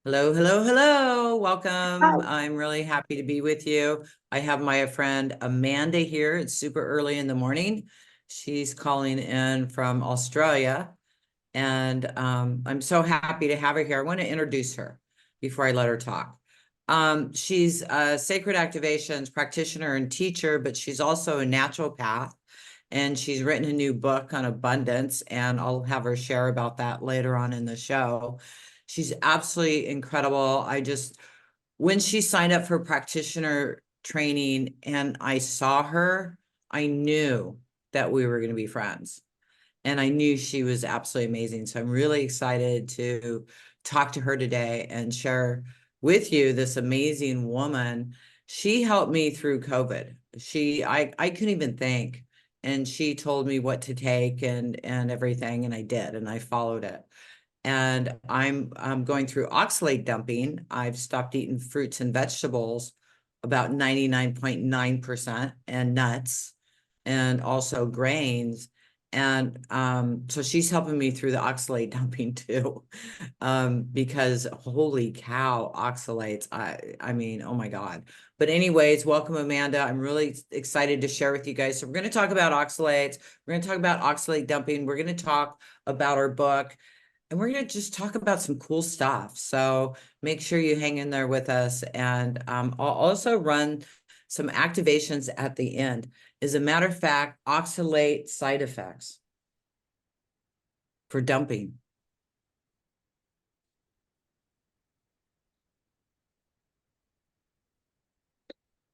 Hello, hello, hello. Hi. Welcome. I'm really happy to be with you. I have my friend Amanda here. It's super early in the morning. She's calling in from Australia, and I'm so happy to have her here. I want to introduce her before I let her talk. She's a sacred activations practitioner and teacher, but she's also a naturopath, and she's written a new book on abundance, and I'll have her share about that later on in the show. She's absolutely incredible. When she signed up for practitioner training and I saw her, I knew that we were going to be friends. And I knew she was absolutely amazing. So I'm really excited to talk to her today and share with you this amazing woman. She helped me through COVID. I couldn't even think. And she told me what to take and everything, and I did, and I followed it. And I'm going through oxalate dumping. I've stopped eating fruits and vegetables about 99.9% and nuts and also grains. And so she's helping me through the oxalate dumping too. Because holy cow, oxalates. I mean, oh my God. But anyways, welcome, Amanda. I'm really excited to share with you guys. So we're going to talk about oxalates. We're going to talk about oxalate dumping. We're going to talk about our book. And we're going to just talk about some cool stuff. So make sure you hang in there with us. And I'll also run some activations at the end. As a matter of fact, oxalate side effects for dumping.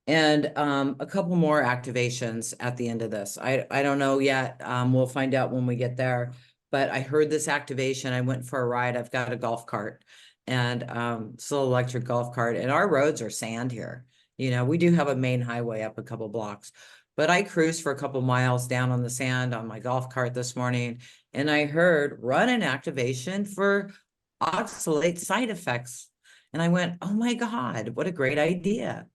And a couple more activations at the end of this. I don't know yet. We'll find out when we get there. But I heard this activation. I went for a ride. I've got a golf cart, and it's a little electric golf cart. And our roads are sand here. You know, we do have a main highway up a couple blocks. But I cruised for a couple miles down on the sand on my golf cart this morning, and I heard run an activation for oxalate side effects. And I went, oh my God, what a great idea.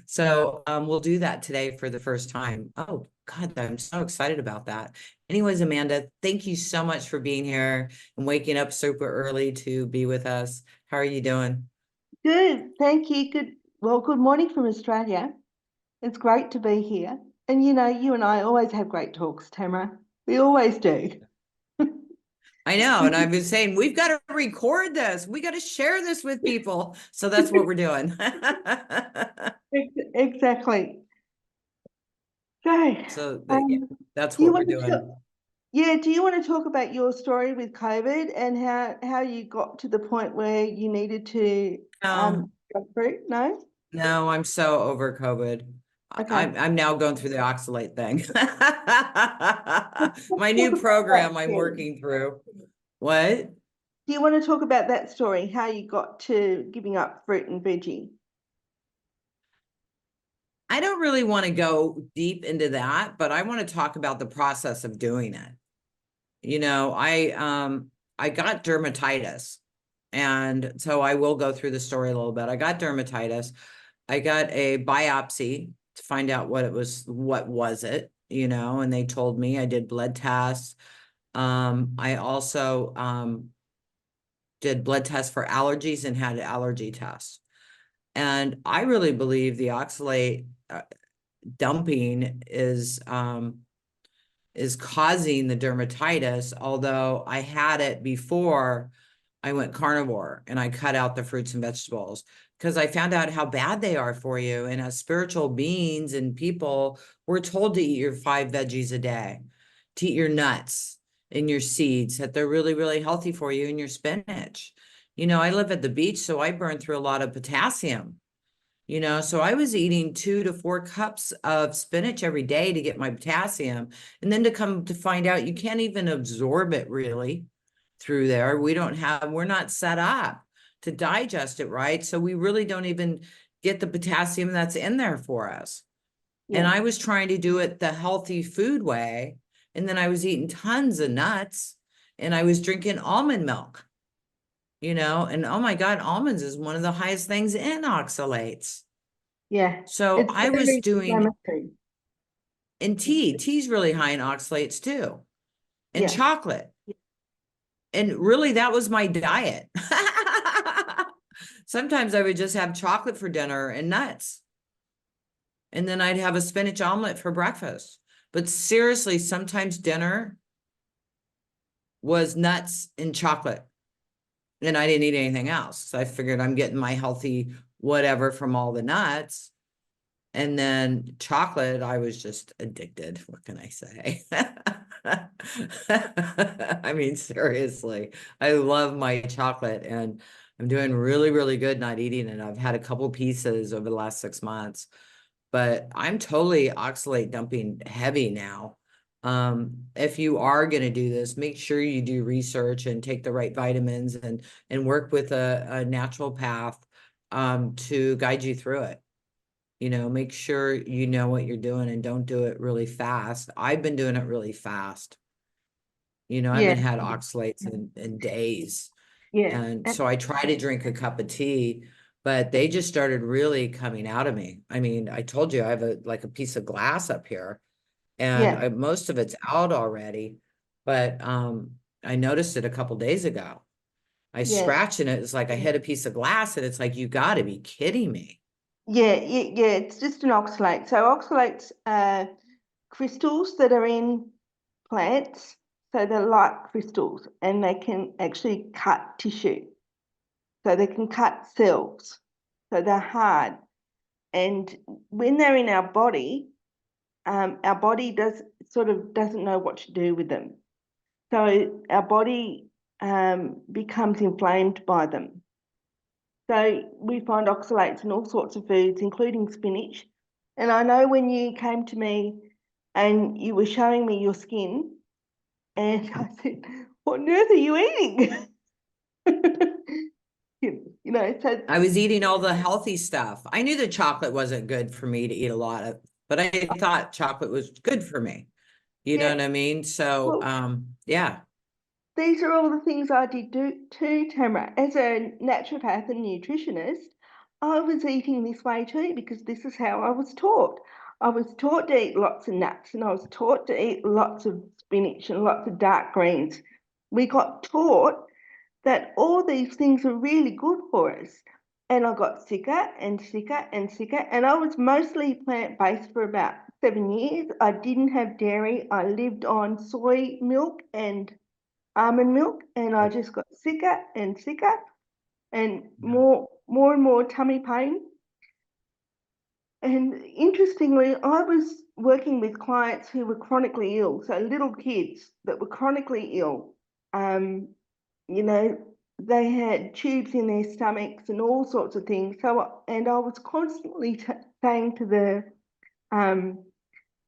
So we'll do that today for the first time. Oh God, I'm so excited about that. Anyways, Amanda, thank you so much for being here and waking up super early to be with us. How are you doing? Good. Thank you. Good morning from Australia. It's great to be here. And you and I always have great talks, Tamra. We always do. I know, and I've been saying we've got to record this. We got to share this with people. So that's what we're doing. Exactly. So yeah, Um, that's do you what we're want to talk, doing. do you want to talk about your story with COVID and how you got to the point where you needed to No, go through? No? no, I'm so over COVID. Okay. I'm now going through the oxalate thing. Let's My talk new about that program I'm then. working through. What? Do you want to talk about that story, how you got to giving up fruit and veggie? I don't really want to go deep into that, but I want to talk about the process of doing it. You know, I got dermatitis, and so I will go through the story a little bit. I got dermatitis. I got a biopsy to find out what was it, you know, and they told me. I did blood tests. I also did blood tests for allergies and had allergy tests. And I really believe the oxalate dumping is causing the dermatitis, although I had it before I went carnivore and I cut out the fruits and vegetables because I found out how bad they are for you. And as spiritual beings and people, we're told to eat your 5 veggies a day, to eat your nuts and your seeds, that they're really, really healthy for you, and your spinach. You know, I live at the beach, so I burn through a lot of potassium. You know, so I was eating 2 to 4 cups of spinach every day to get my potassium. And then to come to find out you can't even absorb it really through there. We're not set up to digest it right. So we really don't even get the potassium that's in there for us. And Yeah. I was trying to do it the healthy food way. And then I was eating tons of nuts, and I was drinking almond milk, you know, and oh my God, almonds is one of the highest things in oxalates. Yeah. So It's I was very doing, inflammatory. and tea's really high in oxalates too, and Yeah. chocolate. And really that was my diet. Sometimes I would just have chocolate for dinner and nuts. And then I'd have a spinach omelet for breakfast. But seriously, sometimes dinner was nuts and chocolate. And I didn't eat anything else. So I figured I'm getting my healthy whatever from all the nuts. And then chocolate, I was just addicted. What can I say? I mean, seriously, I love my chocolate and I'm doing really, really good not eating it. I've had a couple pieces over the last 6 months, but I'm totally oxalate dumping heavy now. If you are going to do this, make sure you do research and take the right vitamins and work with a naturopath to guide you through it. You know, make sure you know what you're doing and don't do it really fast. I've been doing it really fast. You know, I Yeah, haven't had oxalates in days. yeah, And so I try to drink a cup of tea, but they just started really coming out of me. I mean, I told you I have like a piece of glass up here and yeah, most of it's out already, but I noticed it a couple days ago. I yeah, scratch and it's like I hit a piece of glass and it's like, you got to be kidding me. yeah. It's just an oxalate. So oxalates are crystals that are in plants. So they're like crystals, and they can actually cut tissue. So they can cut cells. So they're hard. And when they're in our body doesn't know what to do with them. So our body becomes inflamed by them. So we find oxalates in all sorts of foods, including spinach. And I know when you came to me and you were showing me your skin, and I said, "What on earth are you eating?" You know, so I was eating all the healthy stuff. I knew the chocolate wasn't good for me to eat a lot of, but I thought chocolate was good for me. You know yeah. what I mean? So, Well, yeah. these are all the things I did do too, Tamra. As a naturopath and nutritionist, I was eating this way too because this is how I was taught. I was taught to eat lots of nuts and I was taught to eat lots of spinach and lots of dark greens. We got taught that all these things are really good for us. And I got sicker and sicker and sicker. And I was mostly plant-based for about 7 years. I didn't have dairy. I lived on soy milk and almond milk, and I just got sicker and sicker and more and more tummy pain. And interestingly, I was working with clients who were chronically ill, so little kids that were chronically ill. Um, you know, they had tubes in their stomachs and all sorts of things. So, and I was constantly saying to the um,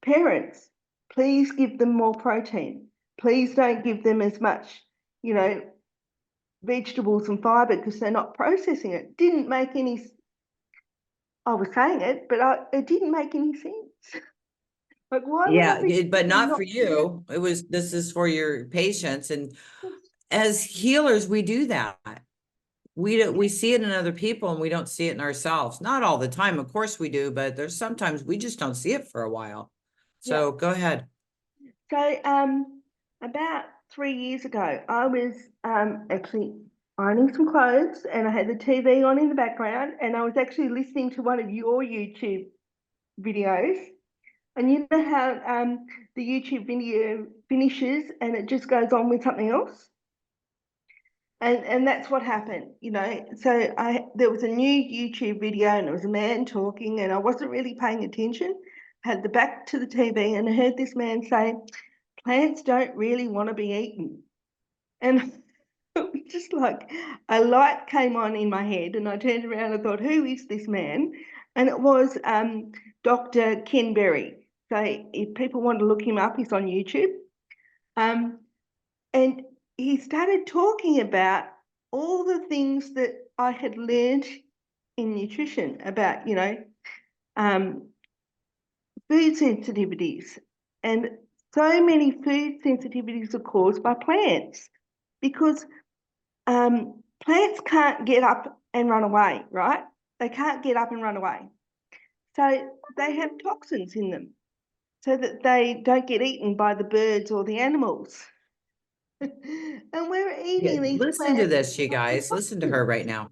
parents, please give them more protein. Please don't give them as much, you know, vegetables and fiber because they're not processing it. Didn't make any, I was saying it, but it didn't make any sense. Like, why would I Yeah, be but not not? for you. This is for your patients. And as healers, we do that. We see it in other people and we don't see it in ourselves. Not all the time, of course we do, but there's sometimes we just don't see it for a while. Yeah. So go ahead. So about 3 years ago, I was actually ironing some clothes and I had the TV on in the background and I was actually listening to one of your YouTube videos. And you know how the YouTube video finishes and it just goes on with something else? And that's what happened, you know. So there was a new YouTube video and it was a man talking and I wasn't really paying attention. Had the back to the TV and I heard this man say, plants don't really want to be eaten. And it was just like a light came on in my head and I turned around and thought, who is this man? And it was Dr. Ken Berry. So if people want to look him up, he's on YouTube. Um, and he started talking about all the things that I had learned in nutrition about, you know, um, food sensitivities. And so many food sensitivities are caused by plants because plants can't get up and run away, right? They can't get up and run away. So they have toxins in them so that they don't get eaten by the birds or the animals. And we're Yeah, eating these listen to plants this, you with guys. Listen to her toxins. right now.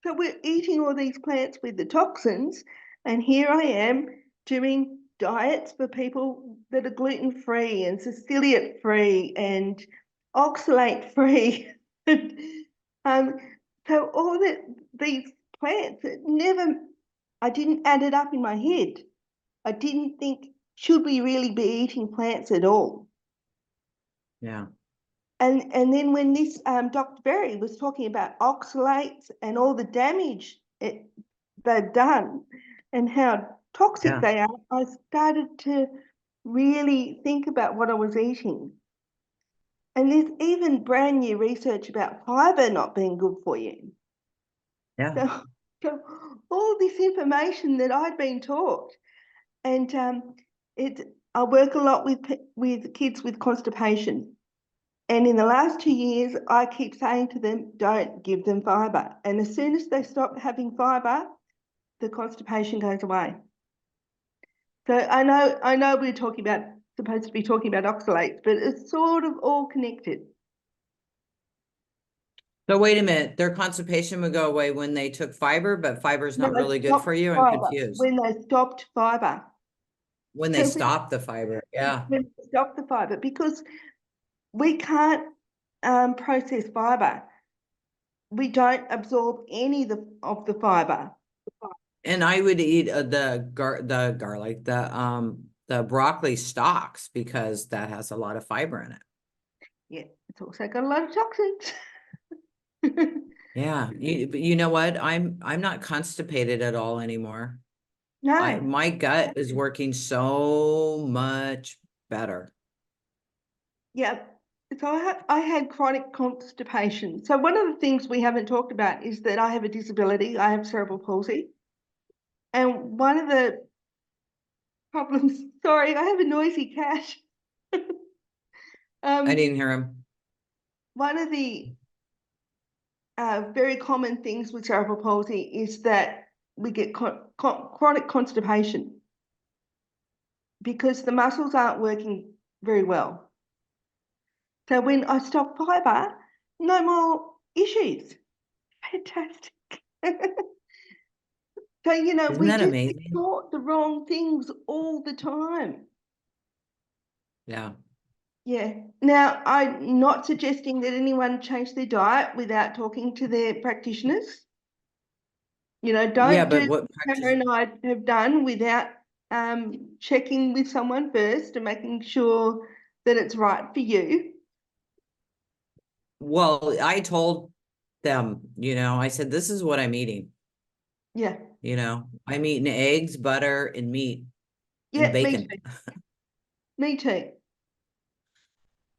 So we're eating all these plants with the toxins, and here I am doing diets for people that are gluten-free and celiac-free and oxalate-free. So all these plants, I didn't add it up in my head. I didn't think, should we really be eating plants at all? Yeah. And then when this Dr. Berry was talking about oxalates and all the damage they've done and how toxic they are, I started to really think about what I was eating. And there's even brand new research about fiber not being good for you. Yeah. So all this information that I'd been taught, and I work a lot with kids with constipation. And in the last 2 years, I keep saying to them, don't give them fiber. And as soon as they stop having fiber, the constipation goes away. So I know we're supposed to be talking about oxalates, but it's sort of all connected. So wait a minute, their constipation would go away when they took fiber, but fiber is not When they really good stopped for you? I'm fiber, confused. when they stopped fiber. When they stop the fiber, yeah. When they stop the fiber, because we can't process fiber. We don't absorb any of the fiber. And I would eat the garlic, the broccoli stalks, because that has a lot of fiber in it. Yeah, it's also got a lot of toxins. Yeah, but you know what? I'm not constipated at all anymore. No. My gut is working so much better. Yeah. So I had chronic constipation. So one of the things we haven't talked about is that I have a disability. I have cerebral palsy. And one of the problems, sorry, I have a noisy cat. I didn't hear him. One of the very common things with cerebral palsy is that we get chronic constipation because the muscles aren't working very well. So when I stop fiber, no more issues. Fantastic. So, Isn't we that just amazing? get taught the wrong things all the time. Yeah. Yeah. Now, I'm not suggesting that anyone change their diet without talking to their practitioners. Don't but do what what Tamra and I have done without checking with someone first and making sure that it's right for you. Well, I told them, I said, this is what I'm eating. Yeah. I'm eating eggs, butter, and meat, and Yeah, bacon. Me too.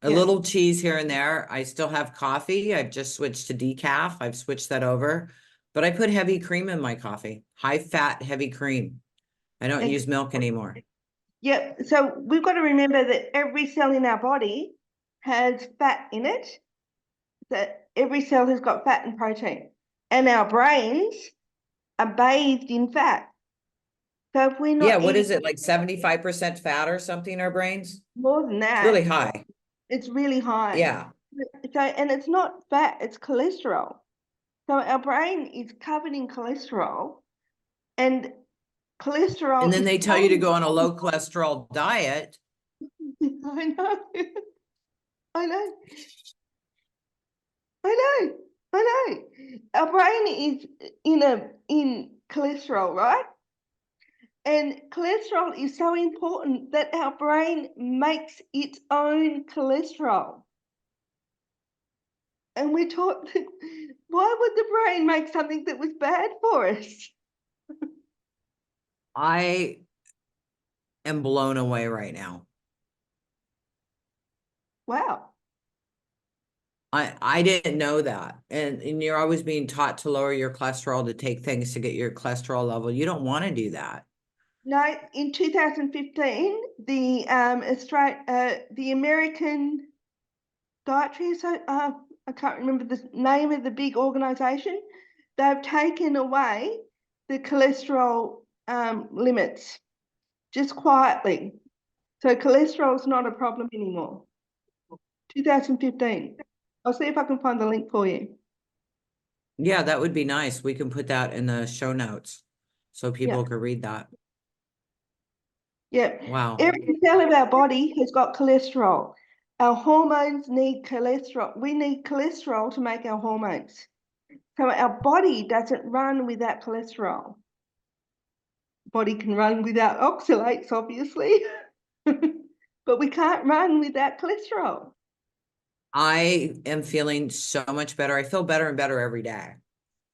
A little cheese here and there. I still have coffee. I've just switched to decaf. I've switched that over, but I put heavy cream in my coffee, high fat, heavy cream. I don't use milk anymore. Yep. So we've got to remember that every cell in our body has fat in it. That every cell has got fat and protein, and our brains are bathed in fat. So if we're not What eating is it, like 75% fat or something, our brains? more than It's that, really high. it's really high. Yeah. So, and it's not fat, it's cholesterol. So our brain is covered in cholesterol, and cholesterol And then is they tell you to go on a low cholesterol diet. I know. I know. I know. I know. Our brain is in cholesterol, right? And cholesterol is so important that our brain makes its own cholesterol. And we're taught that, why would the brain make something that was bad for us? I am blown away right now. Wow. I didn't know that. And you're always being taught to lower your cholesterol, to take things to get your cholesterol level. You don't want to do that. No, in 2015, the American Dietary, I can't remember the name of the big organisation, they've taken away the cholesterol limits just quietly. So cholesterol is not a problem anymore. 2015. I'll see if I can find the link for you. Yeah, that would be nice. We can put that in the show notes so people Yeah, can read that. yeah. Wow. Every cell of our body has got cholesterol. Our hormones need cholesterol. We need cholesterol to make our hormones. So our body doesn't run without cholesterol. Body can run without oxalates, obviously, but we can't run without cholesterol. I am feeling so much better. I feel better and better every day.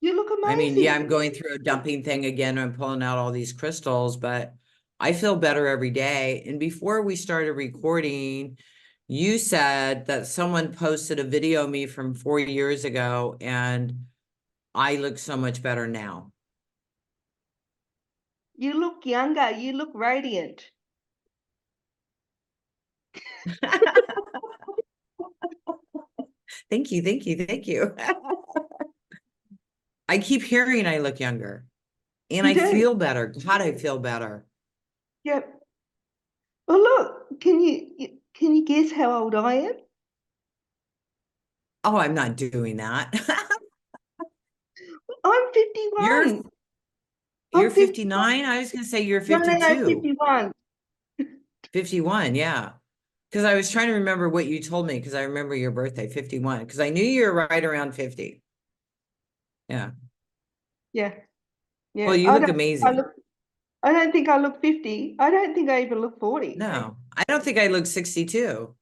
You look I mean, yeah, I'm amazing. going through a dumping thing again. I'm pulling out all these crystals, but I feel better every day. And before we started recording, you said that someone posted a video of me from 4 years ago, and I look so much better now. You look younger. You look radiant. Thank you, thank you, thank you. I keep hearing I look younger, and You I do. feel better. God, I feel better. Yep. Well, look, can you guess how old I am? Oh, I'm not doing that. I'm You're 51. you're I'm 50. 59. I was gonna say you're No, no, no, 52. 51. 51, yeah. Because I was trying to remember what you told me, because I remember your birthday, 51, because I knew you were right around 50. Yeah. Yeah, Well, yeah. you look amazing. I don't think I look 50. I don't think I even look 40. No, I don't think I look 62.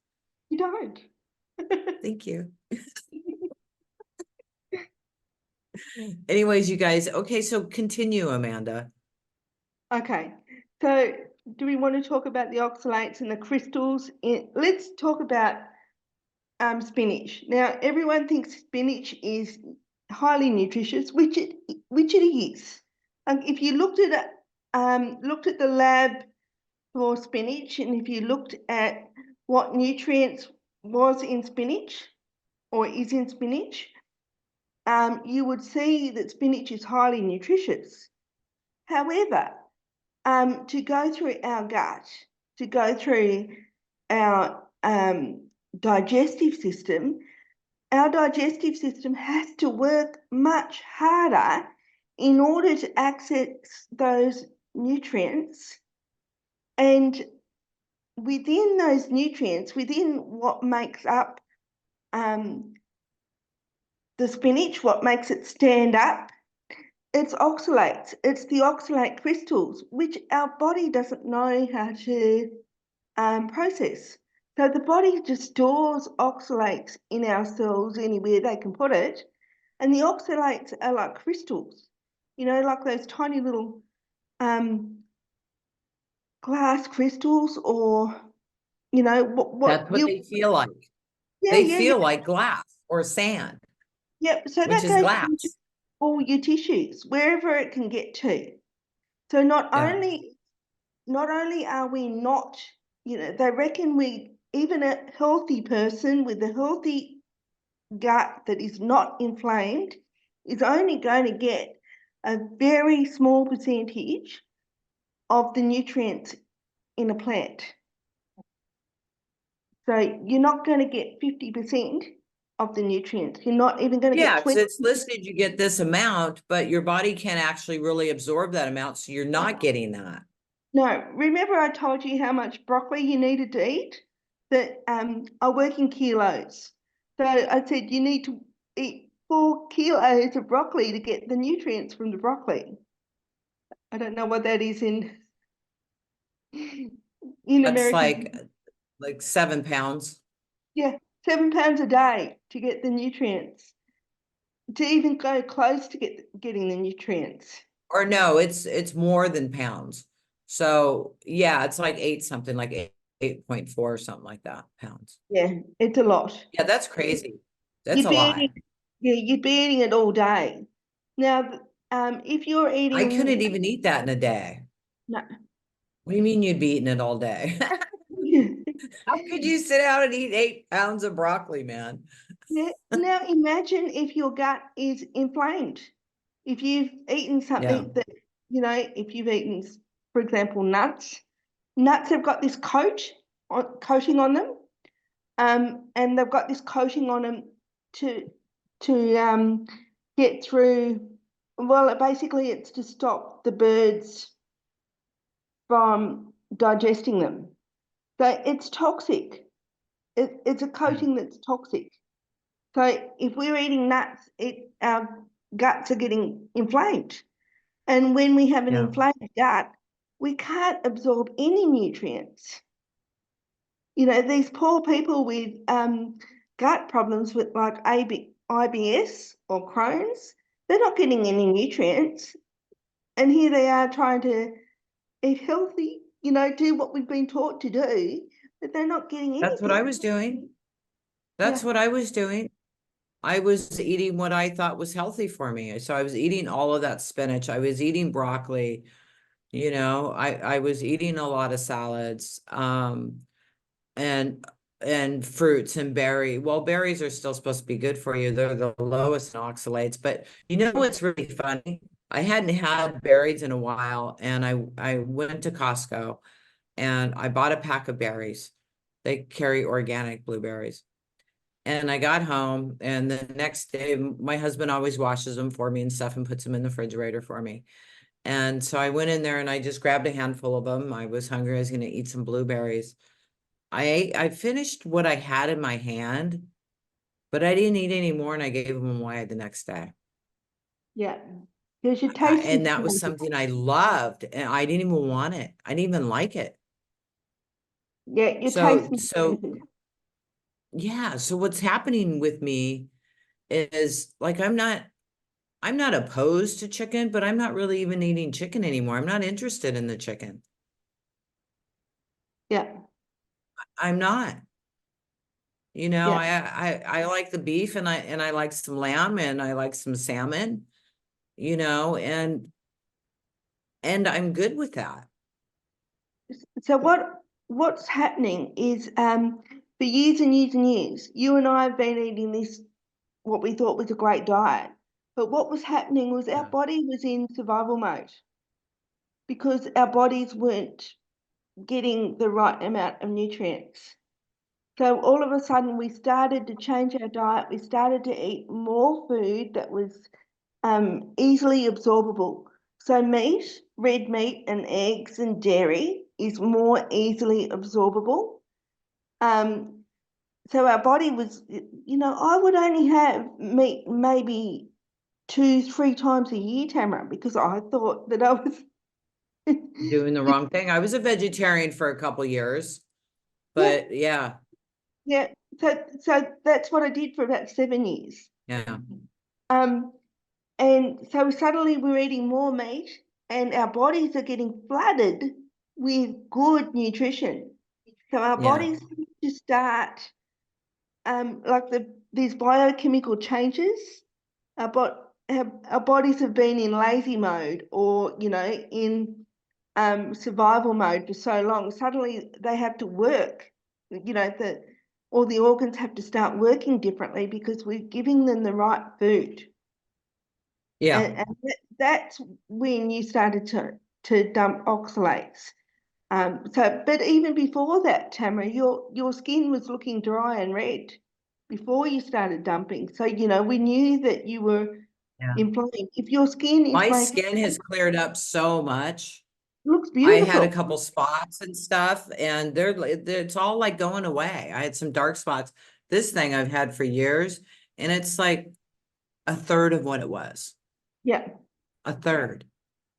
You don't. Thank you. Anyways, you guys, okay, so continue, Amanda. Okay, so do we want to talk about the oxalates and the crystals? Let's talk about spinach. Now, everyone thinks spinach is highly nutritious, which it is. If you looked at the lab for spinach, and if you looked at what nutrients was in spinach or is in spinach, you would see that spinach is highly nutritious. However, to go through our gut, to go through our digestive system, our digestive system has to work much harder in order to access those nutrients. And within those nutrients, within what makes up the spinach, what makes it stand up, it's oxalates. It's the oxalate crystals, which our body doesn't know how to process. So the body just stores oxalates in our cells anywhere they can put it. And the oxalates are like crystals, like those tiny little glass crystals, or, what That's what you, they feel like. yeah, They yeah, yeah. feel like glass or sand, Yep. So which that is goes into glass. all your tissues, wherever it can get to. So Yeah. not only are we not, they reckon even a healthy person with a healthy gut that is not inflamed is only going to get a very small percentage of the nutrients in a plant. So you're not going to get 50% of the nutrients. You're not even going to get Yeah, because 20. it's listed you get this amount, but your body can't actually really absorb that amount, so you're not getting that. No, remember I told you how much broccoli you needed to eat? That I work in kilos. So I said you need to eat 4 kilos of broccoli to get the nutrients from the broccoli. I don't know what that is in That's American. like 7 pounds. Yeah, 7 pounds a day to get the nutrients, to even go close to getting the nutrients. Or no, it's more than pounds. So yeah, it's like eight something, like 8.4 or something like that pounds. Yeah, it's a lot. Yeah, that's crazy. That's You'd a be lot. eating, yeah, you'd be eating it all day. Now, if you're I eating, couldn't even eat that in a day. no. What do you mean you'd be eating it all day? How could you sit out and eat 8 pounds of broccoli, man? Yeah. Now imagine if your gut is inflamed. If you've eaten Yeah. something that, if you've eaten, for example, nuts have got this coating on them, and they've got this coating on them to get through, well, basically it's to stop the birds from digesting them. So it's toxic. It's a coating that's toxic. So if we're eating nuts, our guts are getting inflamed. And when we have an inflamed gut, we can't absorb any nutrients. You know, these poor people with gut problems with like IBS or Crohn's, they're not getting any nutrients. And here they are trying to eat healthy, you know, do what we've been taught to do, but they're not getting anything. That's what I was doing. That's what I was doing. I was eating what I thought was healthy for me. So I was eating all of that spinach. I was eating broccoli. You know, I was eating a lot of salads, and fruits and well, berries are still supposed to be good for you. They're the lowest in oxalates. But you know what's really funny? I hadn't had berries in a while, and I went to Costco and I bought a pack of berries. They carry organic blueberries. And I got home, and the next day, my husband always washes them for me and stuff and puts them in the refrigerator for me. And so I went in there and I just grabbed a handful of them. I was hungry. I was going to eat some blueberries. I finished what I had in my hand, but I didn't eat any more, and I gave them away the next day. Yeah. Because your taste And that was something I loved, and I didn't even want it. I didn't even like it. Yeah, your taste yeah. So what's happening with me is like, I'm not opposed to chicken, but I'm not really even eating chicken anymore. I'm not interested in the chicken. Yeah. I'm not. You know, Yeah. I like the beef, and I like some lamb, and I like some salmon, you know, and I'm good with that. So what's happening is for years and years and years, you and I have been eating this, what we thought was a great diet. But what was happening was our body was in survival mode because our bodies weren't getting the right amount of nutrients. So all of a sudden we started to change our diet. We started to eat more food that was easily absorbable. So meat, red meat and eggs and dairy is more easily absorbable. So our body was, you know, I would only have meat maybe 2-3 times a year, Tamra, because I thought that I was doing the wrong thing. I was a vegetarian for a couple years, but yeah. So that's what I did for about 7 years. Yeah. And so suddenly we're eating more meat and our bodies are getting flooded with good nutrition. So our bodies need to start like these biochemical changes. Our bodies have been in lazy mode or, you know, in survival mode for so long. Suddenly they have to work, you know, all the organs have to start working differently because we're giving them the right food. Yeah. And that's when you started to dump oxalates. But even before that, Tamara, your skin was looking dry and red before you started dumping. So, you know, we knew that you were inflamed. If your skin is My skin has cleared up so much. looks I had a beautiful. couple spots and stuff, and it's all like going away. I had some dark spots. This thing I've had for years, and it's like a third of what it was. Yeah. A third.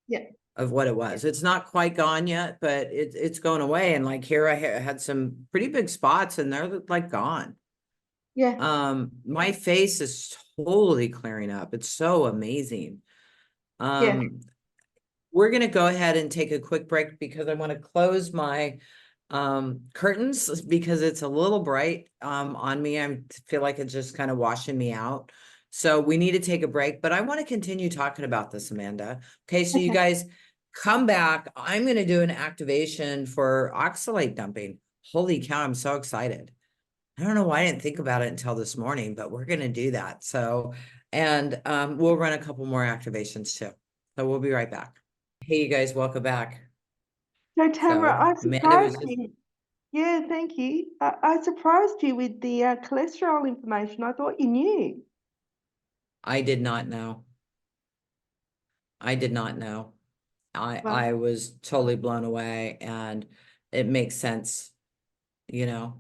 Yeah. Of what it was. It's not quite gone yet, but it's going away. And like here, I had some pretty big spots, and they're like gone. Yeah. My face is totally clearing up. It's so amazing. Yeah. We're gonna go ahead and take a quick break because I want to close my curtains because it's a little bright on me. I feel like it's just kind of washing me out. So we need to take a break, but I want to continue talking about this, Amanda. Okay, so you guys come back. I'm going to do an activation for oxalate dumping. Holy cow, I'm so excited. I don't know why I didn't think about it until this morning, but we're going to do that. So, and we'll run a couple more activations too. So we'll be right back. Hey, you guys, welcome back. So, Tamara, I Amanda was surprised you. Yeah, thank you. I surprised you with the cholesterol information. I thought you knew. I did not know. I did not know. Well, I was totally blown away, and it makes sense, you know.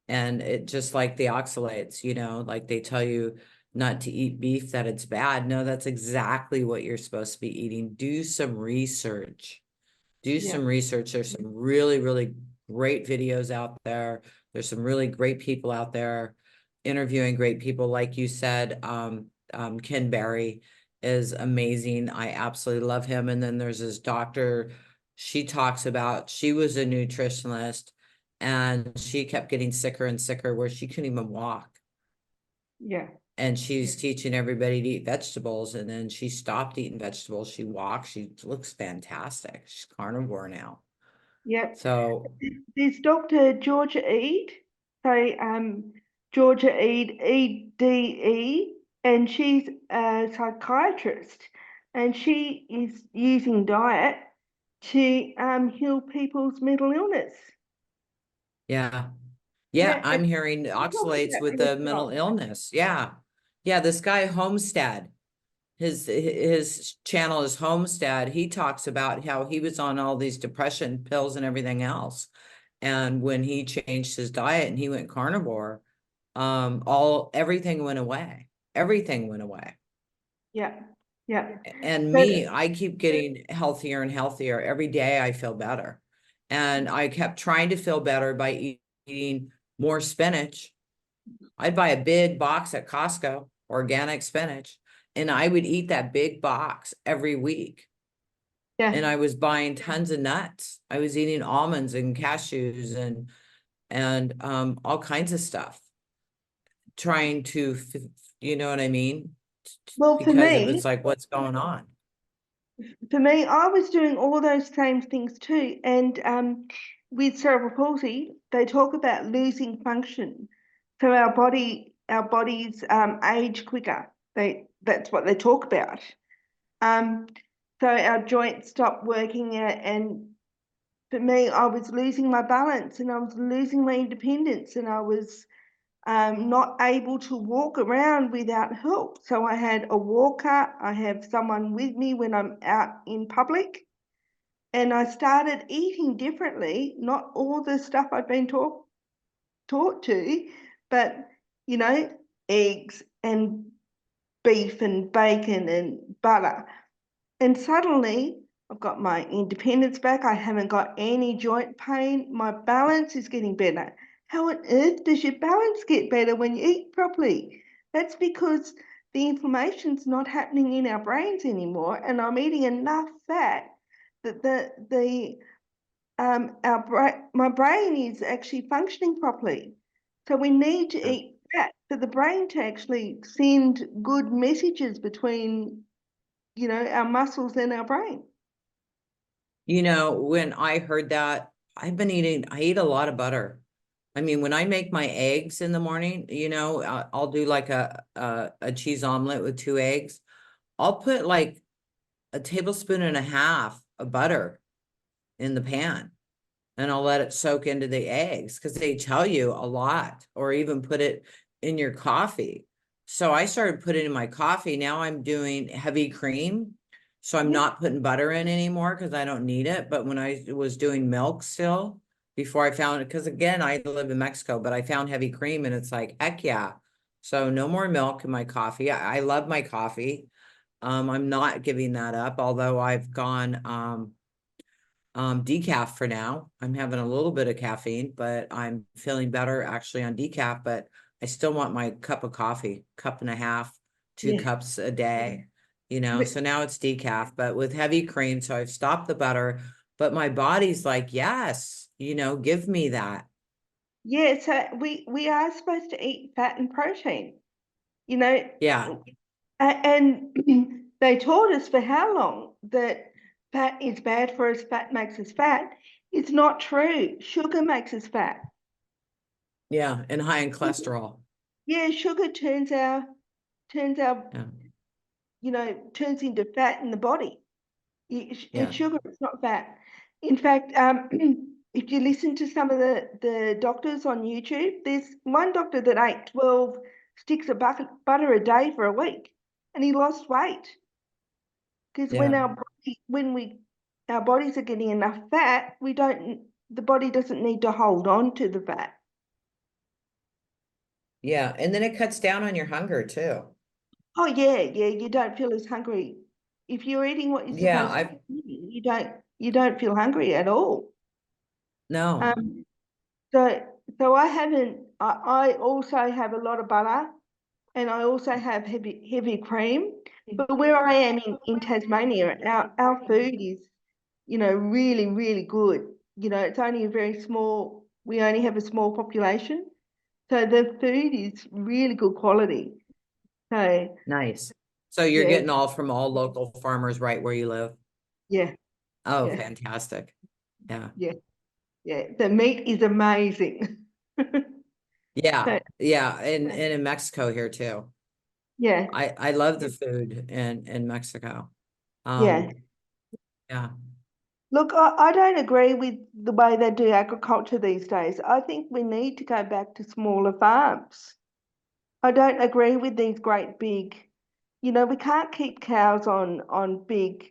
And it just like the oxalates, you know, like they tell you not to eat beef, that it's bad. No, that's exactly what you're supposed to be eating. Do some research. Do yeah, some research. There's some really, really great videos out there. There's some really great people out there interviewing great people. Like you said, Ken Berry is amazing. I absolutely love him. And then there's this doctor, she talks about, she was a nutritionist and she kept getting sicker and sicker where she couldn't even walk. yeah, And she's teaching everybody to eat vegetables. And then she stopped eating vegetables. She walks. She looks fantastic. She's carnivore now. yeah. So There's Dr. Georgia Eid, so Georgia Eid, EDE, and she's a psychiatrist, and she is using diet to heal people's mental illness. yeah. Yeah, Yeah, and I'm hearing she talks oxalates about with the mental herself. illness. Yeah. Yeah, this guy Homestead, his channel is Homestead. He talks about how he was on all these depression pills and everything else. And when he changed his diet and he went carnivore, everything went away. Everything went away. Yeah, yeah. And So, me, I keep getting healthier and healthier. Every day I feel better. And I kept trying to feel better by eating more spinach. I'd buy a big box at Costco, organic spinach, and I would eat that big box every week. And yeah. I was buying tons of nuts. I was eating almonds and cashews and all kinds of stuff, trying to, you know what I mean? Well, Because it was like, what's going on? I was doing all those same things too. And with cerebral palsy, they talk about losing function. So our bodies age quicker. That's what they talk about. Um, so our joints stop working and for me, I was losing my balance and I was losing my independence and I was not able to walk around without help. So I had a walker, I have someone with me when I'm out in public, and I started eating differently, not all the stuff I'd been taught to, but you know, eggs and beef and bacon and butter. And suddenly I've got my independence back. I haven't got any joint pain. My balance is getting better. How on earth does your balance get better when you eat properly? That's because the inflammation's not happening in our brains anymore, and I'm eating enough fat that my brain is actually functioning properly. So we need to eat fat for the brain to actually send good messages between our muscles and our brain. You know, when I heard that, I eat a lot of butter. I mean, when I make my eggs in the morning, you know, I'll do like a cheese omelet with 2 eggs. I'll put like a tablespoon and a half of butter in the pan and I'll let it soak into the eggs because they tell you a lot, or even put it in your coffee. So I started putting in my coffee. Now I'm doing heavy cream. So I'm not putting butter in anymore because I don't need it. But when I was doing milk still, before I found it, because again, I live in Mexico, but I found heavy cream and it's like, heck yeah. So no more milk in my coffee. I love my coffee. I'm not giving that up, although I've gone decaf for now. I'm having a little bit of caffeine, but I'm feeling better actually on decaf, but I still want my cup of coffee, cup and a half, two Yeah. cups a day, you know, But so now it's decaf, but with heavy cream. So I've stopped the butter, but my body's like, yes, you know, give me that. yeah, so we are supposed to eat fat and protein, you know, Yeah. and they taught us for how long that fat is bad for us, fat makes us fat. It's not true. Sugar makes us fat. Yeah. And high in cholesterol. Yeah, sugar turns our Yeah. turns into fat in the body. It's Yeah. sugar, it's not fat. In fact, if you listen to some of the doctors on YouTube, there's one doctor that ate 12 sticks of butter a day for a week. and he lost weight. Because when Yeah. our bodies are getting enough fat, the body doesn't need to hold on to the fat. Yeah. And then it cuts down on your hunger too. Oh yeah, you don't feel as hungry. If you're eating what you're Yeah. supposed to be, you don't feel hungry at all. No. Um, so I also have a lot of butter, and I also have heavy cream. But where I am in Tasmania, our food is, really, really good. It's only we only have a small population. So the food is really good quality. So Nice. So you're yeah, getting all from all local farmers right where you live? yeah, Oh, yeah, fantastic. Yeah. yeah, yeah. The meat is amazing. Yeah. So Yeah. And in Mexico here too. yeah, I love the food in Mexico. yeah. Yeah. Look, I don't agree with the way they do agriculture these days. I think we need to go back to smaller farms. I don't agree with these great big, we can't keep cows on big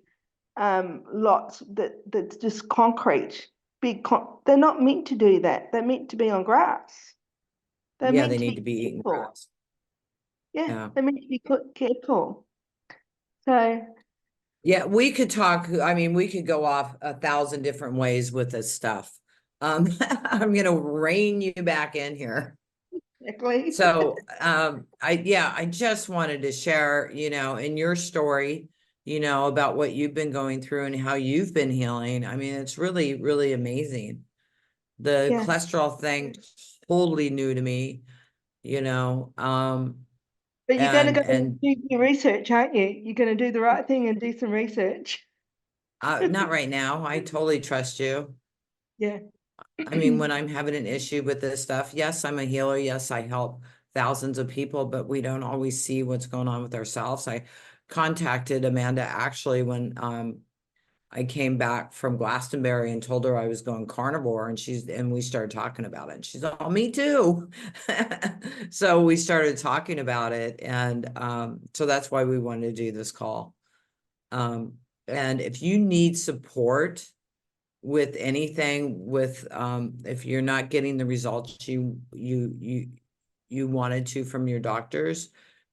lots that's just concrete. They're not meant to do that. They're meant to be on grass. They're Yeah, meant they to need be to be cared eating for. grass. Yeah, Yeah. they're meant to be cared for. So Yeah, we could talk, I mean, we could go off 1,000 different ways with this stuff. I'm gonna rein you back in here. exactly. So, I just wanted to share, in your story, about what you've been going through and how you've been healing. I mean, it's really, really amazing. The Yeah. cholesterol thing, totally new to me, But you're going to go and and do your research, aren't you? You're going to do the right thing and do some research. not right now. I totally trust you. Yeah. I mean, when I'm having an issue with this stuff, yes, I'm a healer. Yes, I help thousands of people, but we don't always see what's going on with ourselves. I contacted Amanda actually when I came back from Glastonbury and told her I was going carnivore, and we started talking about it. And she's like, "Oh, me too." So we started talking about it, and so that's why we wanted to do this call. And if you need support with anything, if you're not getting the results you wanted to from your doctors,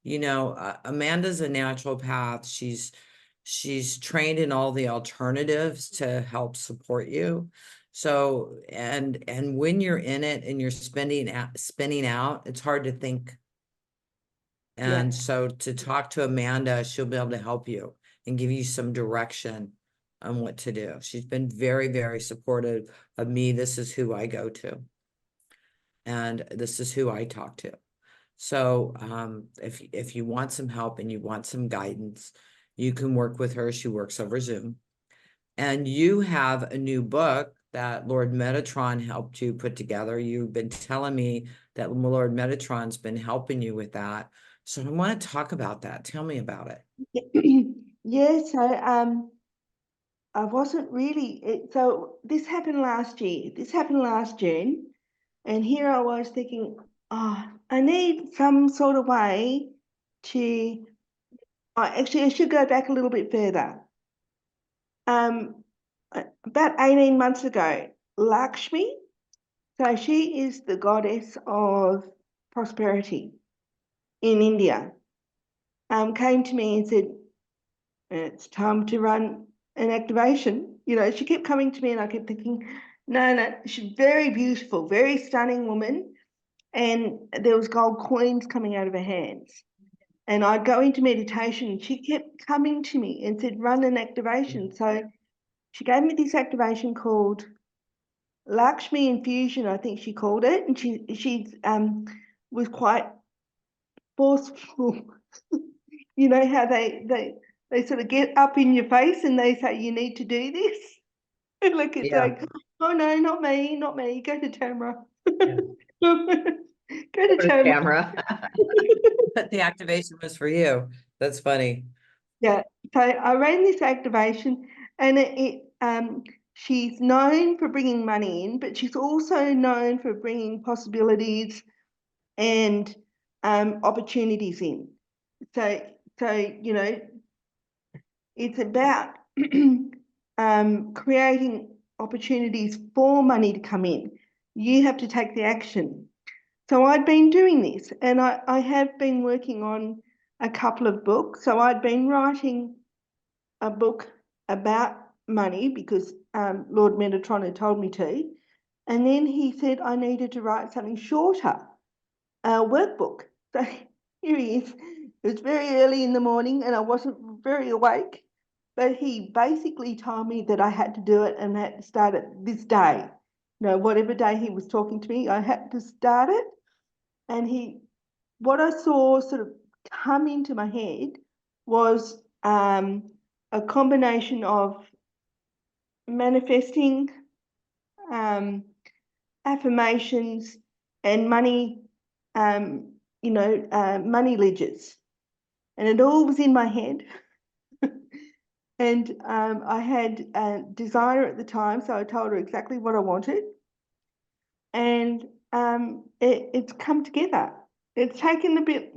Amanda's a naturopath. She's trained in all the alternatives to help support you. So, and when you're in it and you're spinning out, it's hard to think. Yeah. And so to talk to Amanda, she'll be able to help you and give you some direction on what to do. She's been very, very supportive of me. This is who I go to. And this is who I talk to. So if you want some help and you want some guidance, you can work with her. She works over Zoom. And you have a new book that Lord Metatron helped you put together. You've been telling me that Lord Metatron's been helping you with that. So I want to talk about that. Tell me about it. Yeah, so I wasn't really so this happened last year. This happened last June. And here I was thinking, oh, I need some sort of way to actually I should go back a little bit further. About 18 months ago, Lakshmi, so she is the goddess of prosperity in India, came to me and said, it's time to run an activation. She kept coming to me and I kept thinking, no, she's very beautiful, very stunning woman. And there was gold coins coming out of her hands. And I'd go into meditation and she kept coming to me and said, run an activation. So she gave me this activation called Lakshmi Infusion, I think she called it. And she was quite forceful. You know how they sort of get up in your face and they say, you need to do this. Like it's Yeah. like, oh no, not me, go to Tamra. Yeah. Go to Tamra. Camera. But the activation was for you. That's funny. Yeah, so I ran this activation and she's known for bringing money in, but she's also known for bringing possibilities and opportunities in. So So, you know, it's about creating opportunities for money to come in. You have to take the action. So I'd been doing this, and I have been working on a couple of books. So I'd been writing a book about money because Lord Metatron had told me to. And then he said I needed to write something shorter, a workbook. So here he is. It was very early in the morning and I wasn't very awake, but he basically told me that I had to do it and had to start it this day. You know, whatever day he was talking to me, I had to start it. And what I saw sort of come into my head was a combination of manifesting, affirmations, and money, money ledgers. And it all was in my head. And I had a designer at the time, so I told her exactly what I wanted. And it's come together. It's taken a bit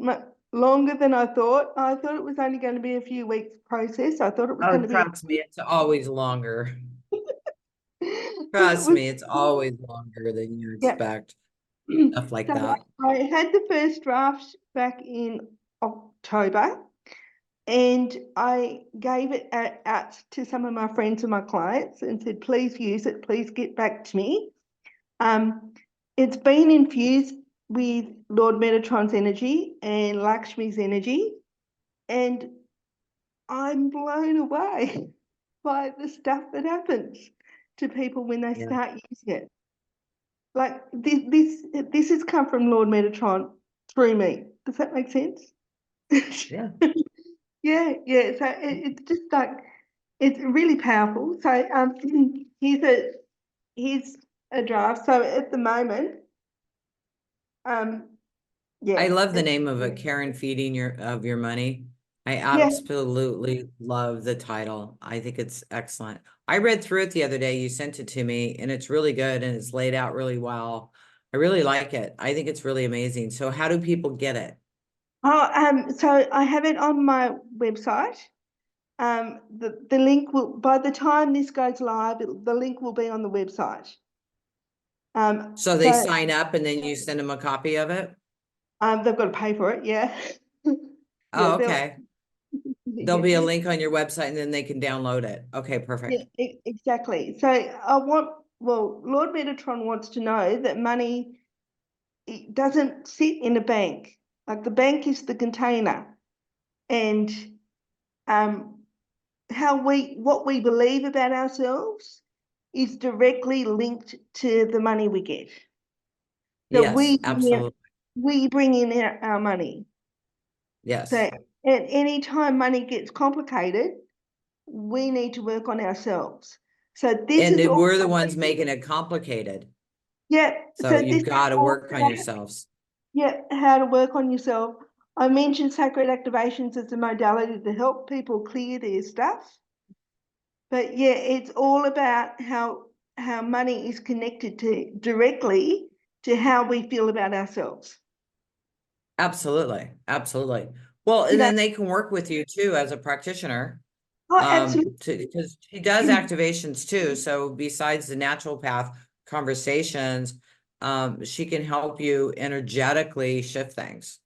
longer than I thought. I thought it was only going to be a few weeks process. I thought it was going Oh, to be. trust me, it's always longer. Because it Trust was, me, it's always longer than you yeah. expect. Stuff like So that. I had the first draft back in October, and I gave it out to some of my friends and my clients and said, please use it, please get back to me. It's been infused with Lord Metatron's energy and Lakshmi's energy, and I'm blown away by the stuff that happens to people when they start using it. Like this has come from Lord Metatron through me. Does that make sense? Yeah. Yeah. So it's just like it's really powerful. So here's a draft. So at the moment, I yeah, love the name of it, Care and Feeding your money. I yeah. absolutely love the title. I think it's excellent. I read through it the other day. You sent it to me and it's really good and it's laid out really well. I really like it. I think it's really amazing. So how do people get it? So I have it on my website. The link will, by the time this goes live, the link will be on the website. So they sign up and then you send them a copy of it? They've got to pay for it, yeah. Oh, Yeah, okay. There'll be a link on your website and then they can download it. Okay, perfect. yeah, exactly. So Lord Metatron wants to know that money, it doesn't sit in a bank. Like the bank is the container, and what we believe about ourselves is directly linked to the money we get. So Yes, absolutely. we bring in our money. So Yes. at any time money gets complicated, we need to work on ourselves. So this And is all, we're the ones making it complicated. yeah. So So you've this is got to all work on about, yourselves. yeah, how to work on yourself. I mentioned sacred activations as a modality to help people clear their stuff. But yeah, it's all about how money is connected directly to how we feel about ourselves. Absolutely. Absolutely. Well, You and know, then they can work with you too as a practitioner. oh, absolutely. Because she does activations too. So besides the naturopath conversations, she can help you energetically shift things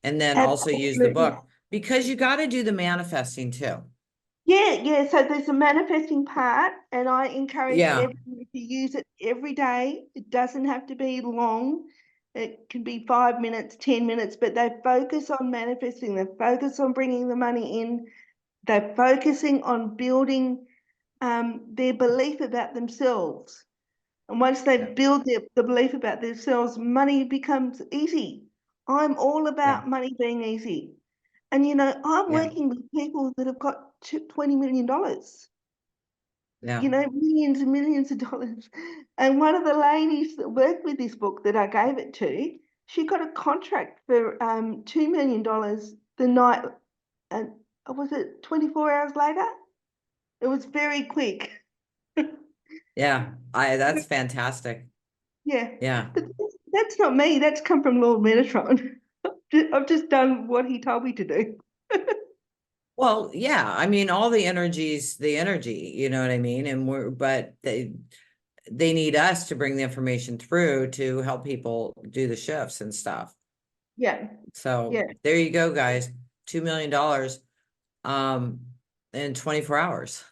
and then also use the Absolutely. book because you got to do the manifesting too. Yeah. So there's a manifesting part, and I encourage Yeah. everyone to use it every day. It doesn't have to be long. It can be 5 minutes, 10 minutes, but they focus on manifesting. They focus on bringing the money in. They're focusing on building their belief about themselves. And once they build the belief about themselves, money becomes easy. I'm all Yeah. about money being easy. And, you know, I'm Yeah. working with people that have got $20 million, Yeah. you know, millions and millions of dollars. And one of the ladies that worked with this book that I gave it to, she got a contract for $2 million the night, and was it 24 hours later? It was very quick. Yeah. That's fantastic. Yeah, Yeah. but that's not me. That's come from Lord Metatron. I've just done what he told me to do. Well, yeah, I mean, all the energy's the energy, you know what I mean? And but they need us to bring the information through to help people do the shifts and stuff. Yeah, So yeah, there you go, guys. $2 million in 24 hours.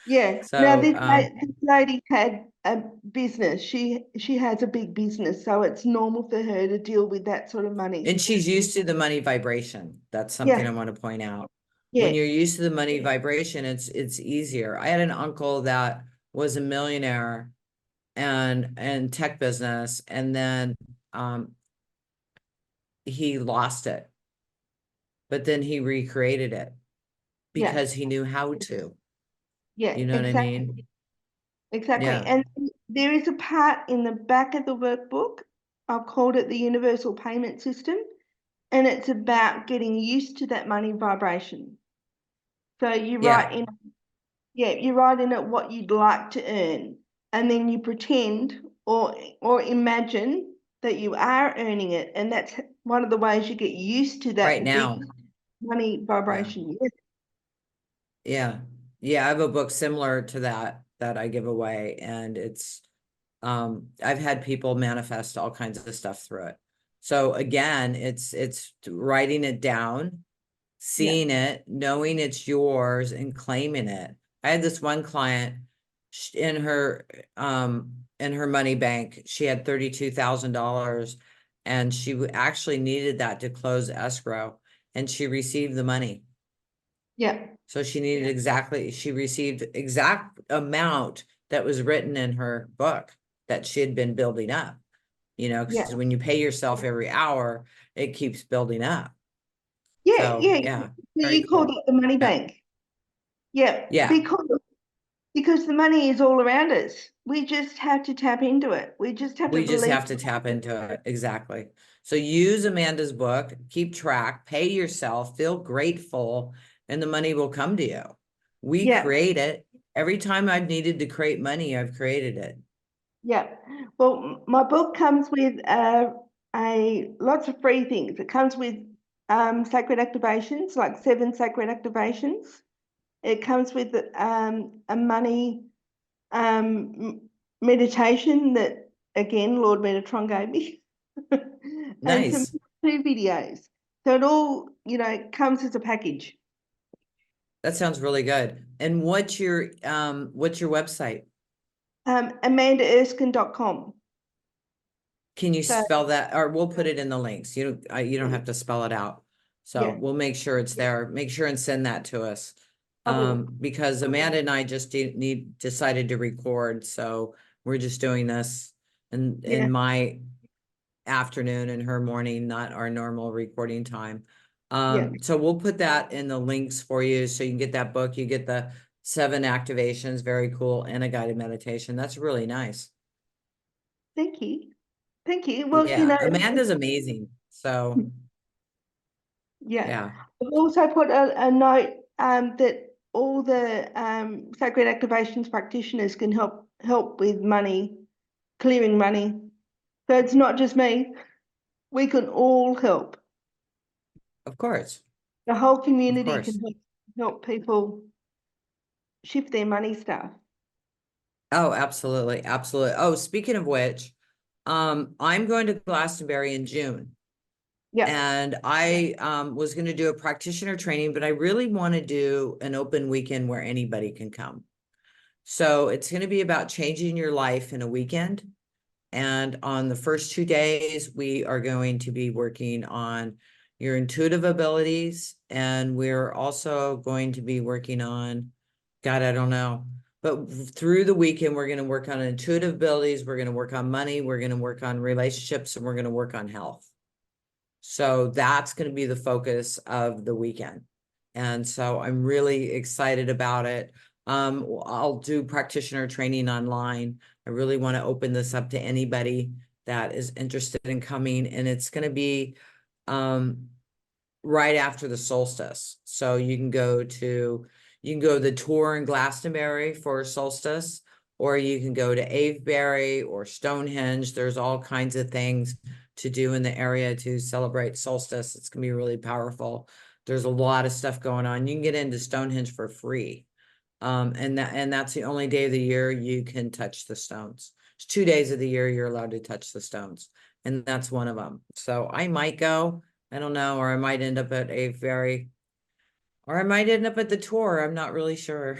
yeah. Now So this lady had a business. She has a big business, so it's normal for her to deal with that sort of money. and she's used to the money vibration. That's something I Yeah, want to point out. When yeah, you're used to the money vibration, it's easier. I had an uncle that was a millionaire and tech business, and then he lost it, but then he recreated it yeah, because he knew how to. yeah, You know what I exactly. mean? Exactly. Yeah. And there is a part in the back of the workbook. I've called it the universal payment system. And it's about getting used to that money vibration. So Yeah. you write in it what you'd like to earn. And then you pretend or imagine that you are earning it. And that's one of the ways you get used to Right that big now. money Yeah. vibration. Yeah. Yeah. I have a book similar to that I give away, and I've had people manifest all kinds of stuff through it. So again, it's writing it down, Yeah. seeing it, knowing it's yours, and claiming it. I had this one client in her money bank, she had $32,000, and she actually needed that to close escrow, and she received the money. Yeah. So she received exact amount that was written in her book that she had been building up, Yeah. because when you pay yourself every hour, it keeps building up. Yeah. So Yeah. yeah, So very you called cool. it the money Yeah. bank. Yeah. Yeah. Because the money is all around us. We just have to tap into it. We just have to We just believe. have to tap into it. Exactly. So use Amanda's book, keep track, pay yourself, feel grateful, and the money will come to you. We Yeah, create it. Every time I've needed to create money, I've created it. yeah. Well, my book comes with a lots of free things. It comes with sacred activations, like 7 sacred activations. It comes with a money meditation that again Lord Metatron gave me, and some Nice. 2 videos. So it all, comes as a package. That sounds really good. And what's your website? AmandaErskine.com. Can you So spell that? Or we'll put it in the links. You don't have to spell it out. So yeah, we'll make sure it's there. Make sure and send that to us. I will. Because Amanda and I just decided to record, so we're just doing this Yeah, in my afternoon and her morning, not our normal recording time. yeah. So we'll put that in the links for you, so you can get that book. You get the 7 activations, very cool, and a guided meditation. That's really nice. Thank you. Thank you. Well, Yeah, Amanda's amazing. So yeah. yeah, I've also put a note that all the sacred activations practitioners can help with money, clearing money. So it's not just me. We can all help. of course, The whole of community can course. help people shift their money stuff. Oh, absolutely, absolutely. Oh, speaking of which, I'm going to Glastonbury in June. Yep. And I was going to do a practitioner training, but I really want to do an open weekend where anybody can come. So it's going to be about changing your life in a weekend. And on the first 2 days, we are going to be working on your intuitive abilities. And we're also going to be working on, God, I don't know. But through the weekend, we're going to work on intuitive abilities. We're going to work on money. We're going to work on relationships, and we're going to work on health. So that's going to be the focus of the weekend. And so I'm really excited about it. I'll do practitioner training online. I really want to open this up to anybody that is interested in coming. And it's going to be right after the solstice. So you can go the tour in Glastonbury for solstice, or you can go to Avebury or Stonehenge. There's all kinds of things to do in the area to celebrate solstice. It's gonna be really powerful There's a lot of stuff going on. You can get into Stonehenge for free. And that's the only day of the year you can touch the stones. It's 2 days of the year you're allowed to touch the stones, and that's one of them. So I might go, I don't know, or I might end up at the tour. I'm not really sure.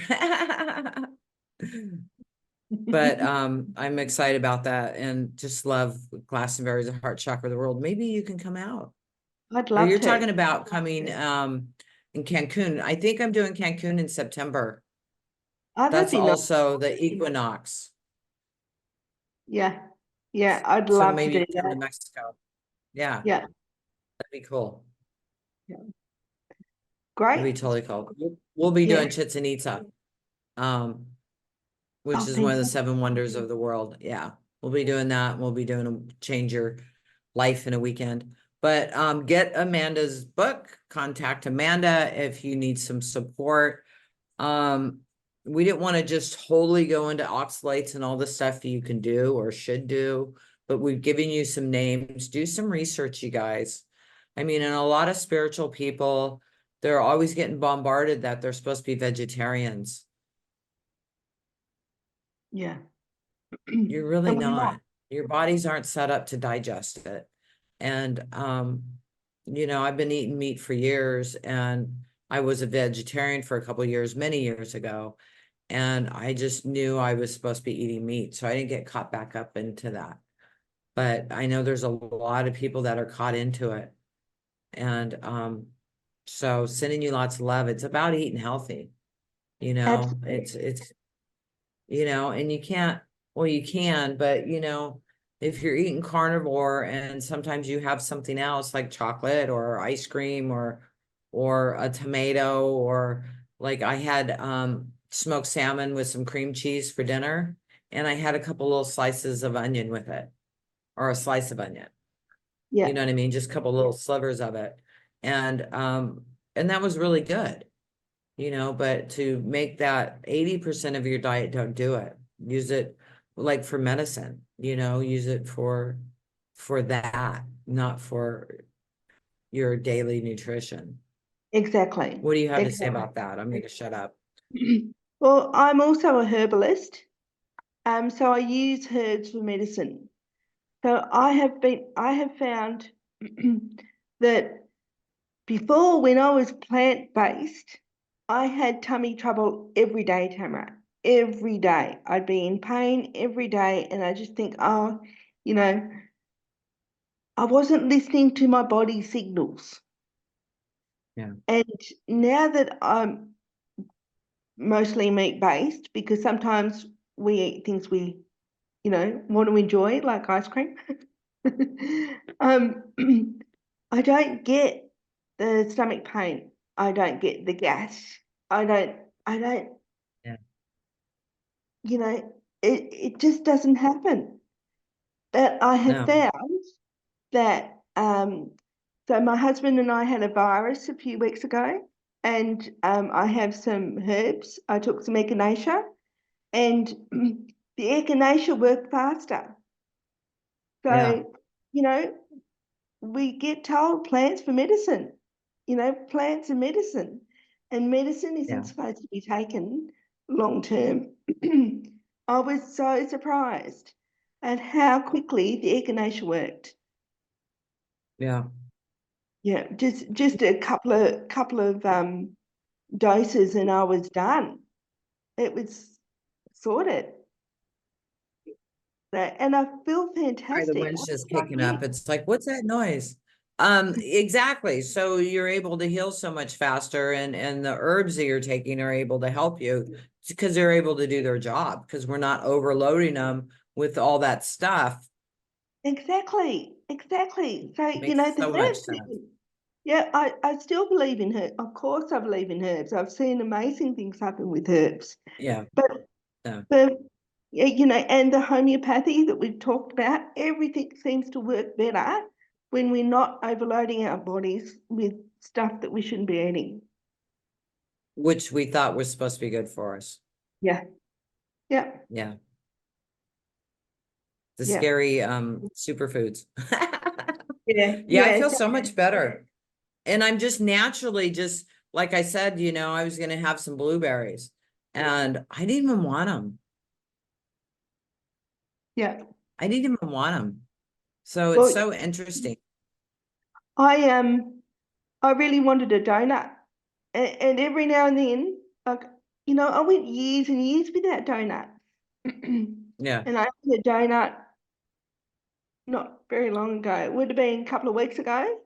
But I'm excited about that, and just love Glastonbury as a heart chakra of the world. Maybe you can come out. I'd Or love you're to. talking about coming in Cancun. I think I'm doing Cancun in September. Oh, that'd That's be nice. also the equinox. Yeah. Yeah, I'd So love to maybe do you come to that. Mexico. Yeah, Yeah. that'd be cool. Yeah. That'd be Great. totally cool. We'll be Yeah. doing Chichen Itza, which Oh, is one of the fantastic. 7 wonders of the world. Yeah, we'll be doing that. We'll be doing a change your life in a weekend. But get Amanda's book, contact Amanda if you need some support. We didn't want to just wholly go into oxalates and all the stuff you can do or should do, but we've given you some names. Do some research, you guys. I mean, and a lot of spiritual people, they're always getting bombarded that they're supposed to be vegetarians. Yeah. You're really And we're not. not. Your bodies aren't set up to digest it. And I've been eating meat for years, and I was a vegetarian for a couple of years, many years ago. And I just knew I was supposed to be eating meat, so I didn't get caught back up into that. But I know there's a lot of people that are caught into it. And so sending you lots of love. It's about eating healthy, Absolutely. it's and you can't, well, you can, but if you're eating carnivore and sometimes you have something else like chocolate or ice cream or a tomato, or like I had smoked salmon with some cream cheese for dinner, and I had a couple little slices of onion with it, or a slice of onion. Yeah. You know what I mean? Just a couple little slivers of it. And that was really good. But to make that 80% of your diet, don't do it. Use it like for medicine, use it for that, not for your daily nutrition. Exactly. What do you have to say Exactly. about that? I'm going to shut up. Well, I'm also a herbalist. So I use herbs for medicine. So I have found that before, when I was plant-based, I had tummy trouble every day, Tamra. Every day. I'd be in pain every day, and I just think, oh, you know, I wasn't listening to my body signals. Yeah. And now that I'm mostly meat-based, because sometimes we eat things we, want to enjoy, like ice cream. um, I don't get the stomach pain. I don't get the gas. I don't, Yeah. it just doesn't happen. But I have No. found that, so my husband and I had a virus a few weeks ago, and I have some herbs. I took some echinacea, and the echinacea worked faster. Yeah. So, you know, we get told plants for medicine, plants are medicine, and medicine Yeah. isn't supposed to be taken long term. I was so surprised at how quickly the echinacea worked. Yeah. Yeah, just a couple of doses and I was done. It was sorted. And I feel Sorry, the fantastic. wind's just Like kicking up. me. It's like, what's that noise? Exactly. So you're able to heal so much faster, and the herbs that you're taking are able to help you because they're able to do their job, because we're not overloading them with all that stuff. Exactly. So, Makes the so much herbs, sense. yeah, I still believe in herbs. Of course I believe in herbs. I've seen amazing things happen with herbs. Yeah. But Yeah. yeah, and the homeopathy that we've talked about, everything seems to work better when we're not overloading our bodies with stuff that we shouldn't be eating. Which we thought was supposed to be good for us. Yeah. Yeah. Yeah. The Yeah. scary superfoods. Yeah. Yeah, I Yeah. feel so much better. and I'm just naturally like I said, I was going to have some blueberries and I didn't even want them. Yeah. I didn't even want them. So it's Well, so interesting. I really wanted a donut. And every now and then, like, I went years and years without donuts. Yeah. And I had a donut not very long ago. It would have been a couple of weeks ago.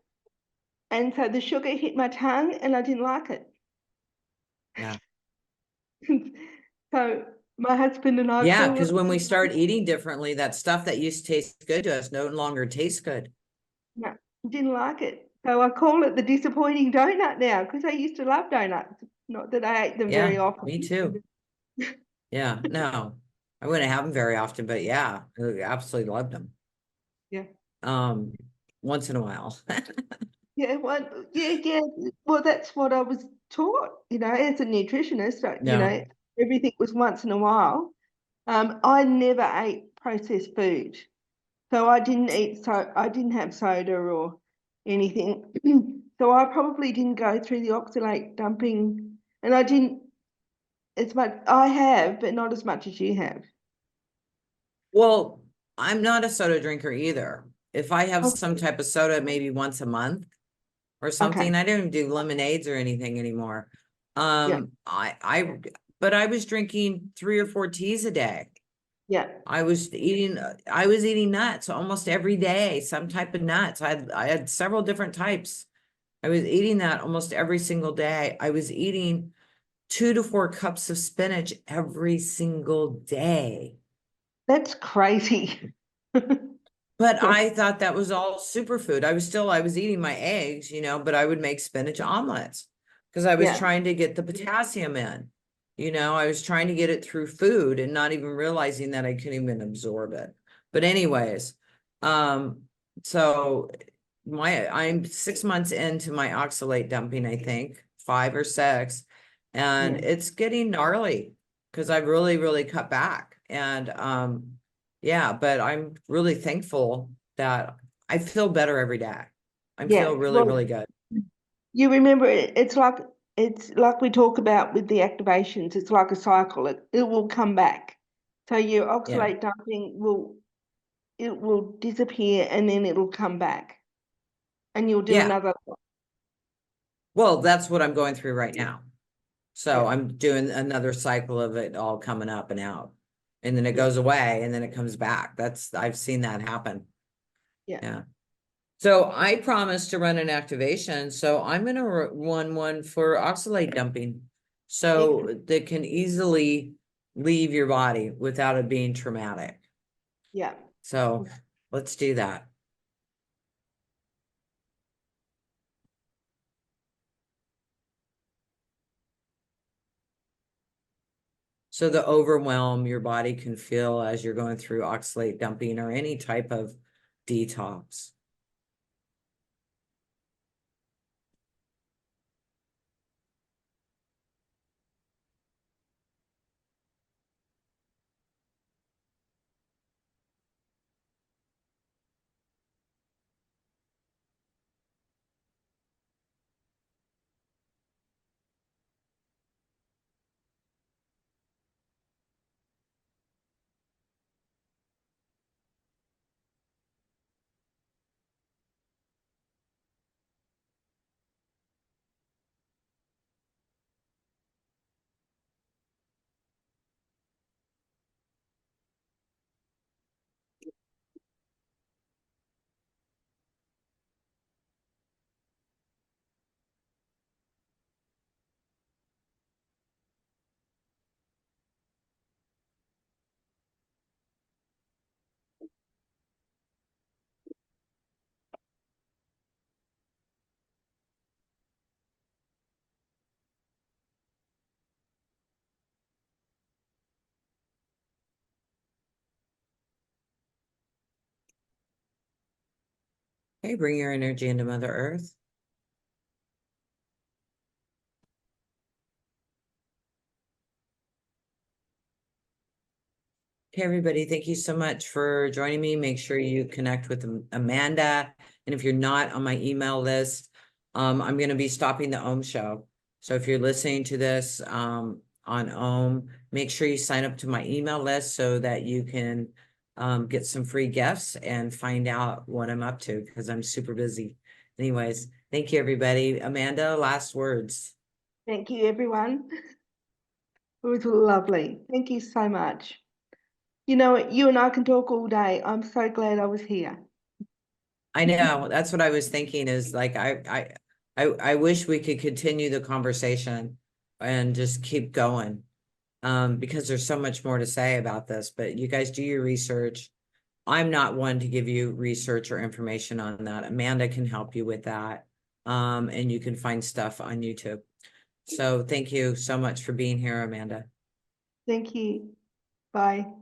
And so the sugar hit my tongue and I didn't like it. Yeah. So my husband and I Yeah. call Because it, when we start eating differently, that stuff that used to taste good to us no longer tastes good. no, didn't like it. So I call it the disappointing donut now because I used to love donuts. Not that I ate them very Yeah. often. Me too. Yeah. No, I wouldn't have them very often, but yeah, I absolutely loved them. Yeah. Once in a while. Yeah, well, yeah. Well, that's what I was taught, as a nutritionist, No. everything was once in a while. I never ate processed food. So I didn't I didn't have soda or anything. So I probably didn't go through the oxalate dumping, and I didn't as much. I have, but not as much as you have. Well, I'm not a soda drinker either. If I have some Okay. type of soda, maybe once a month or Okay. something, I don't even do lemonades or anything anymore. Yeah. But I was drinking 3 or 4 teas a day. Yeah. I was eating nuts almost every day, some type of nuts. I had several different types. I was eating that almost every single day. I was eating 2 to 4 cups of spinach every single day. That's crazy. But I thought that was all superfood. I was eating my eggs, but I would make spinach omelets because I was Yeah. trying to get the potassium in. I was trying to get it through food and not even realizing that I couldn't even absorb it. But anyways, so I'm 6 months into my oxalate dumping, I think, 5 or 6, and Yeah. it's getting gnarly because I've really, really cut back. And yeah, but I'm really thankful that I feel better every day. I Yeah. feel really, Well, really good. you remember it's like we talk about with the activations. It's like a cycle. It will come back. So your Yeah. oxalate dumping will disappear and then it'll come back, and you'll do Yeah. another. Well, that's what I'm going through right now. So Yeah. I'm doing another cycle of it all coming up and out. And then it Yeah. goes away and then it comes back. I've seen that happen. Yeah. Yeah. So I promised to run an activation. So I'm going to run one for oxalate dumping. So Excellent. that can easily leave your body without it being traumatic. Yeah. So let's do that. So the overwhelm your body can feel as you're going through oxalate dumping or any type of detox. Okay, bring your energy into Mother Earth. Okay, everybody, thank you so much for joining me. Make sure you connect with Amanda. And if you're not on my email list, I'm going to be stopping the 𝐲𝐻 show. So if you're listening to this on 𝐲𝐻, make sure you sign up to my email list so that you can get some free gifts and find out what I'm up to, because I'm super busy. Anyways, thank you, everybody. Amanda, last words. Thank you, everyone. It was lovely. Thank you so much. You know what? You and I can talk all day. I'm so glad I was here. I know, that's what I was thinking, is like, I wish we could continue the conversation and just keep going. Because there's so much more to say about this, but you guys do your research. I'm not one to give you research or information on that. Amanda can help you with that. And you can find stuff on YouTube. So thank you so much for being here, Amanda. Thank you. Bye.